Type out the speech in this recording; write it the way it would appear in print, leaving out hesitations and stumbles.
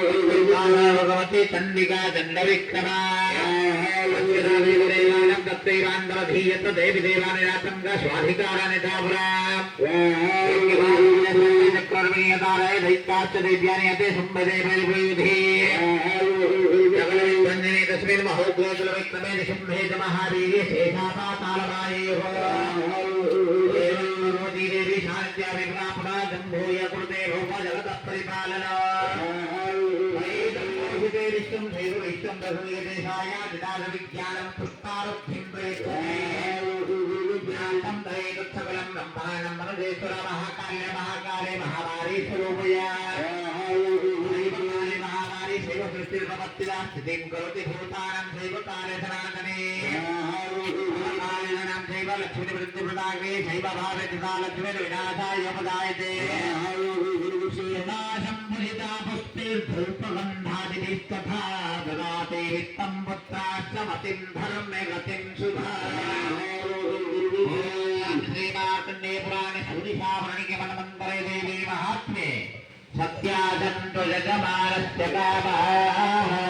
भगवती चंडिका दंडविक्रमा दत्तैवांधीयत देवी देवानिरातंग स्वाधिकारानि दाभरा चक्रर्मीयतारय दैत्याश्च देव्यानि यते संभदे परिभूधि जगन्वन्दने तस्मिन् महोग्रजलविक्रमे निशुम्भे च महावीर्ये शेषापातालवायोः देवी शान्त्या विप्रापणा जम्भूय कृते भौम जगतः परिपालना विश्वं देव विश्वं दशमेदेशाय विज्ञानं पुष्पारुद्धिं प्रयत्नं त्रयेतत्सकलं ब्रह्माण्डं मनदेश्वर महाकाले महामारी स्वरूपया महामारी शैव सृष्टिर्भवत्या स्थितिं करोति भूतानां शैव काले सनातने कालिनां शैव लक्ष्मीवृत्तिप्रदागे शैव भावे तथा लक्ष्मीर्विनाशाय पदायते नाशं भुजिता पुष्टिर्धूपगन्धादिभिस्तथा ददाते वित्तं पुत्राश्च मतिं धर्मे गतिं शुभा श्रीमार्कण्डे पुराणे सूरिशाभरणिके मन्वन्तरे देवी महात्म्ये सत्याजन्तो यजमानस्य कामः